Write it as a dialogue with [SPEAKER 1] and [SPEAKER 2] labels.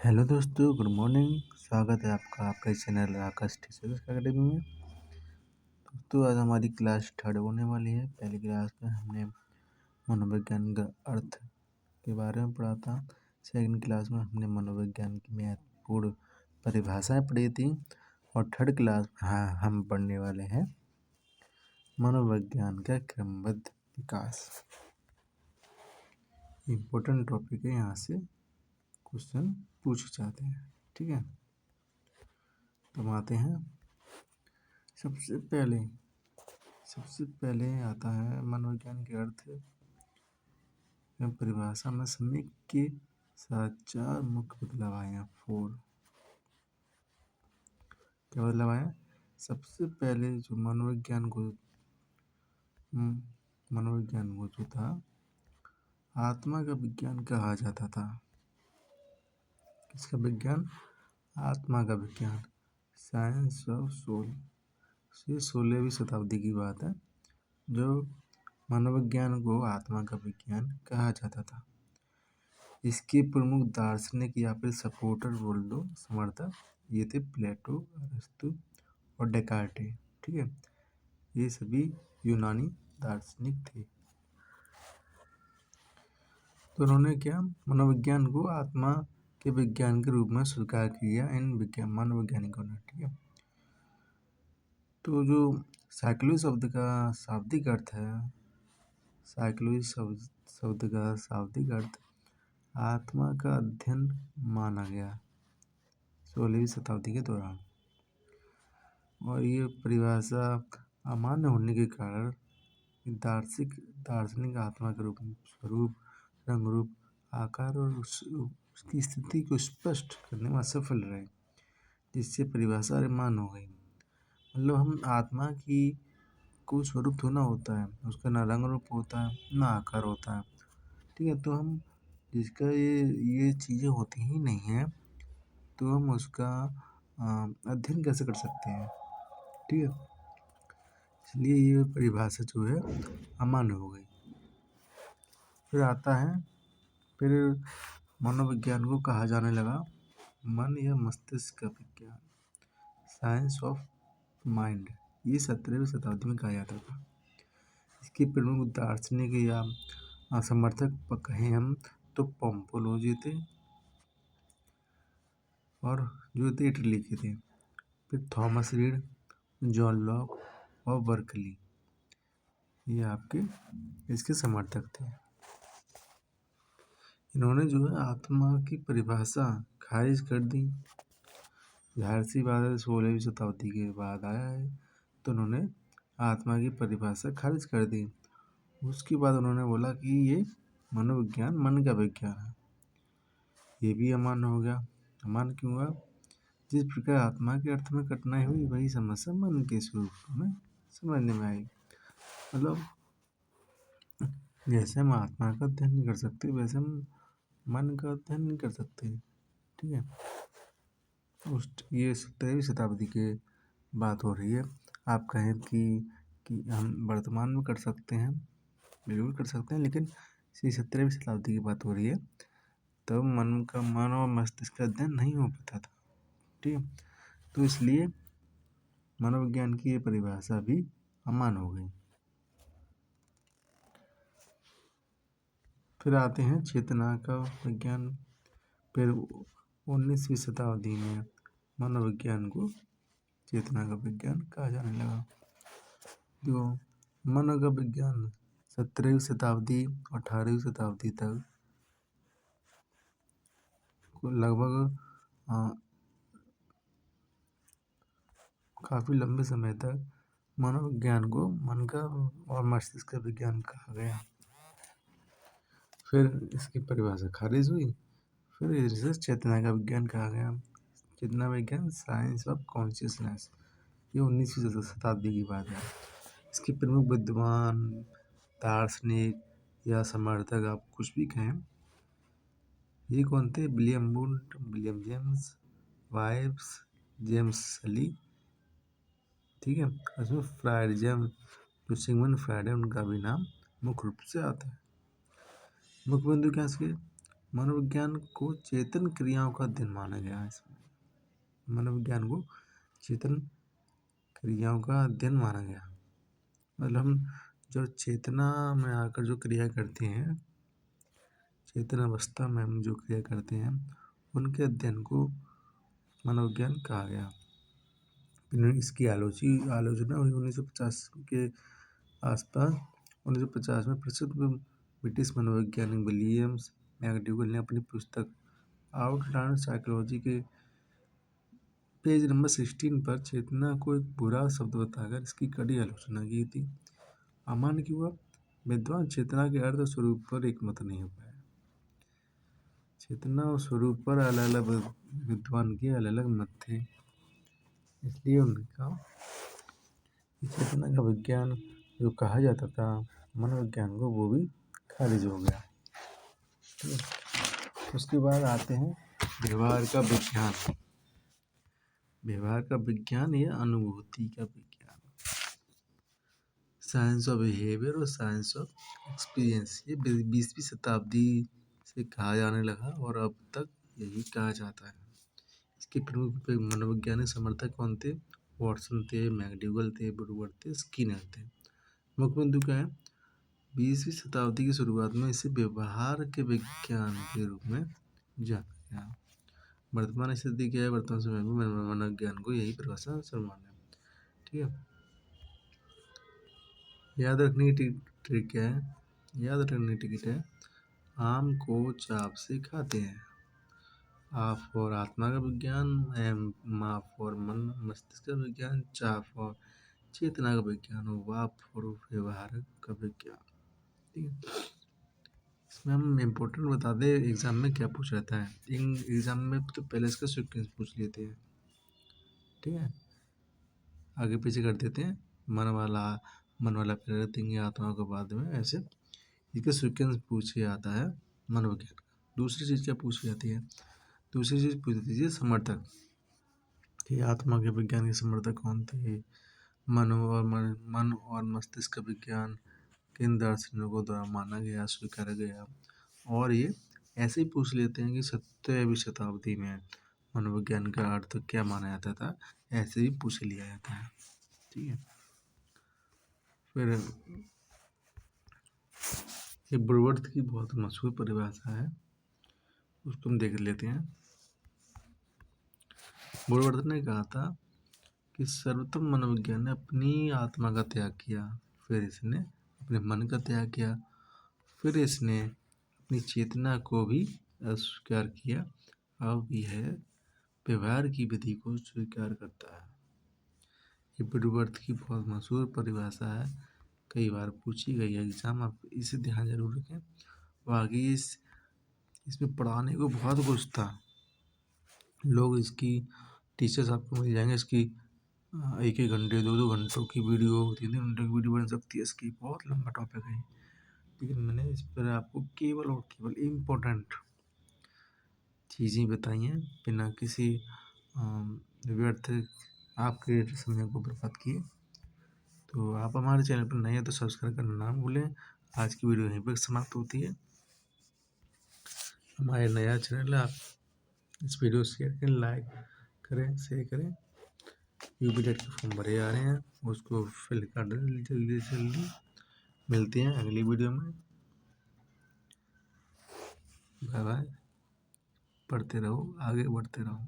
[SPEAKER 1] Hello दोस्तों, good morning. स्वागत है आपका आपके चैनल आकाश टीचर्स अकेडमी में। दोस्तों, आज हमारी क्लास स्टार्ट होने वाली है। पहली क्लास में हमने मनोविज्ञान का अर्थ के बारे में पढ़ा था। सेकंड क्लास में हमने मनोविज्ञान की महत्वपूर्ण परिभाषाएं पढ़ी थी। और थर्ड क्लास में हम पढ़ने वाले हैं मनोविज्ञान का क्रमबद्ध विकास। इम्पोर्टेंट टॉपिक है, यहाँ से क्वेश्चन पूछे जाते हैं। ठीक है, तो हम आते हैं। सबसे पहले आता है मनोविज्ञान के अर्थ एवं परिभाषा में समय के साथ चार मुख्य बदलाव आए हैं। क्या बदलाव आया? सबसे पहले जो मनोविज्ञान को जो था आत्मा का विज्ञान कहा जाता था। किसका विज्ञान? आत्मा का विज्ञान, साइंस ऑफ सोल। ये 16वीं शताब्दी की बात है, जो मनोविज्ञान को आत्मा का विज्ञान कहा जाता था। इसके प्रमुख दार्शनिक या फिर सपोर्टर बोल दो, समर्थक, ये थे प्लेटो, अरस्तु और डेकार्टे। ठीक है, ये सभी यूनानी दार्शनिक थे। तो उन्होंने क्या मनोविज्ञान को आत्मा के विज्ञान के रूप में स्वीकार किया इन मनोवैज्ञानिकों ने। ठीक है, तो जो साइकोलॉजी शब्द का शाब्दिक अर्थ है, साइकोलॉजी शब्द का शाब्दिक अर्थ आत्मा का अध्ययन माना गया 16वीं शताब्दी के दौरान। और ये परिभाषा अमान्य होने के कारण दार्शनिक आत्मा के स्वरूप, रंग रूप, आकार और उसकी स्थिति को स्पष्ट करने में असफल रहे, जिससे परिभाषा अमान्य हो गई। मतलब हम आत्मा की कोई स्वरूप तो ना होता है, उसका ना रंग रूप होता है, ना आकार होता है। ठीक है, तो हम जिसका ये चीज़ें होती ही नहीं है, तो हम उसका अध्ययन कैसे कर सकते हैं? ठीक है, इसलिए ये परिभाषा जो है अमान्य हो गई। फिर आता है, फिर मनोविज्ञान को कहा जाने लगा मन या मस्तिष्क का विज्ञान, साइंस ऑफ माइंड। ये 17वीं शताब्दी में कहा जाता था। इसके प्रमुख दार्शनिक या समर्थक कहें हम तो पोम्पोलोजी थे, और जो थे इटली के थे। फिर थॉमस रीड, जॉन लॉक और बर्कली, ये आपके इसके समर्थक थे। इन्होंने जो है आत्मा की परिभाषा खारिज कर दी। जाहिर सी बात है, 16वीं शताब्दी के बाद आया है, तो उन्होंने आत्मा की परिभाषा खारिज कर दी। उसके बाद उन्होंने बोला कि ये मनोविज्ञान मन का विज्ञान है। ये भी अमान्य हो गया। अमान्य क्यों हुआ? जिस प्रकार आत्मा के अर्थ में कठिनाई हुई, वही समस्या मन के स्वरूप में समझने में आई। मतलब जैसे हम आत्मा का अध्ययन नहीं कर सकते, वैसे हम मन का अध्ययन नहीं कर सकते। ठीक है, ये 17वीं शताब्दी की बात हो रही है। आप कहें कि हम वर्तमान में कर सकते हैं, बिल्कुल कर सकते हैं, लेकिन 17वीं शताब्दी की बात हो रही है, तब मन और मस्तिष्क का अध्ययन नहीं हो पाता था। ठीक है, तो इसलिए मनोविज्ञान की ये परिभाषा भी अमान्य हो गई। फिर आते हैं चेतना का विज्ञान। फिर 19वीं शताब्दी में मनोविज्ञान को चेतना का विज्ञान कहा जाने लगा। जो मन का विज्ञान 17वीं शताब्दी 18वीं शताब्दी तक लगभग काफ़ी लंबे समय तक मनोविज्ञान को मन का और मस्तिष्क का विज्ञान कहा गया। फिर इसकी परिभाषा खारिज हुई, फिर इसे चेतना का विज्ञान कहा गया। चेतना विज्ञान, साइंस ऑफ कॉन्शियसनेस, ये 19वीं शताब्दी की बात है। इसके प्रमुख विद्वान, दार्शनिक या समर्थक, आप कुछ भी कहें, ये कौन थे? William Wundt, William James, vibes, James सली। ठीक है, इसमें फ्राइड जो सिगमंड फ्राइड है, उनका भी नाम मुख्य रूप से आता है। मुख्य बिंदु क्या इसके? मनोविज्ञान को चेतन क्रियाओं का अध्ययन माना गया है। इसमें मनोविज्ञान को चेतन क्रियाओं का अध्ययन माना गया। मतलब हम जो चेतना में आकर जो क्रिया करते हैं, चेतन अवस्था में हम जो क्रिया करते हैं, उनके अध्ययन को मनोविज्ञान कहा गया। फिर इसकी आलोचना हुई 1950 के आसपास। 1950 में प्रसिद्ध ब्रिटिश मनोवैज्ञानिक विलियम्स मैकडूगल ने अपनी पुस्तक आउटलैंड साइकोलॉजी के पेज नंबर 16 पर चेतना को एक बुरा शब्द बताकर इसकी कड़ी आलोचना की थी। अमान्य कि वह विद्वान चेतना के अर्थ और स्वरूप पर एकमत नहीं हो पाया। चेतना और स्वरूप पर अलग अलग विद्वान के अलग अलग मत थे, इसलिए उन्होंने कहा चेतना का विज्ञान जो कहा जाता था मनोविज्ञान को, वो भी खारिज हो गया। उसके बाद आते हैं व्यवहार का विज्ञान। व्यवहार का विज्ञान या अनुभूति का विज्ञान, साइंस ऑफ बिहेवियर और साइंस ऑफ एक्सपीरियंस। ये 20वीं शताब्दी से कहा जाने लगा और अब तक यही कहा जाता है। इसके प्रमुख मनोवैज्ञानिक समर्थक कौन थे? वॉटसन थे, मैकडूगल थे, ब्रूवर थे, स्किनर थे। मुख्य बिंदु क्या है? 20वीं शताब्दी की शुरुआत में इसे व्यवहार के विज्ञान के रूप में जाना गया। वर्तमान स्थिति क्या है? वर्तमान समय में मनोविज्ञान को यही परिभाषा सर्वमान्य है। ठीक है, याद रखने की ट्रिक क्या है? याद रखने की टिकट है, आम को चाप से खाते हैं। आ फॉर आत्मा का विज्ञान, एम मा फॉर मन मस्तिष्क का विज्ञान, चा फॉर चेतना का विज्ञान, वा फॉर व्यवहार का विज्ञान। ठीक है, इसमें हम इम्पोर्टेंट बता दें एग्जाम में क्या पूछ रहता है। एग्जाम में तो पहले इसका सीक्वेंस पूछ लेते हैं। ठीक है, आगे पीछे कर देते हैं। मन वाला पहले देंगे, आत्मा को बाद में, ऐसे इसका सीक्वेंस पूछे आता है मनोविज्ञान का। दूसरी चीज़ क्या पूछी जाती है? दूसरी चीज़ पूछ दीजिए समर्थक कि आत्मा के विज्ञान के समर्थक कौन थे? मन और मस्तिष्क का विज्ञान किन दार्शनिकों द्वारा माना गया, स्वीकारा गया। और ये ऐसे ही पूछ लेते हैं कि 17वीं शताब्दी में मनोविज्ञान का अर्थ क्या माना जाता था, ऐसे ही पूछ लिया जाता है। ठीक है, फिर ये ब्रूवर्थ की बहुत मशहूर परिभाषा है, उसको हम देख लेते हैं। ब्रूवर्थ ने कहा था कि सर्वोत्तम मनोविज्ञान ने अपनी आत्मा का त्याग किया, फिर इसने अपने मन का त्याग किया, फिर इसने अपनी चेतना को भी अस्वीकार किया। अब यह व्यवहार की विधि को स्वीकार करता है। ये ब्रूवर्थ की बहुत मशहूर परिभाषा है, कई बार पूछी गई है एग्जाम, आप इसे ध्यान जरूर रखें। बाकी इसमें पढ़ाने को बहुत कुछ था। लोग इसकी टीचर्स आपको मिल जाएंगे, इसकी 1-1 घंटे 2-2 घंटों की वीडियो, 3-3 घंटों की वीडियो बन सकती है। इसकी बहुत लंबा टॉपिक है, लेकिन मैंने इस पर आपको केवल और केवल इम्पोर्टेंट चीज़ें बताई हैं, बिना किसी व्यर्थ आपके समय को बर्बाद किए। तो आप हमारे चैनल पर नए हैं तो सब्सक्राइब करना ना भूलें। आज की वीडियो यहीं पर समाप्त होती है। हमारे नया चैनल है, आप इस वीडियो शेयर करें, लाइक करें, शेयर करें। यूपीटेट के फॉर्म भरे आ रहे हैं, उसको फिल कर दें जल्दी से जल्दी। मिलते हैं अगली वीडियो में। बाय बाय, पढ़ते रहो, आगे बढ़ते रहो।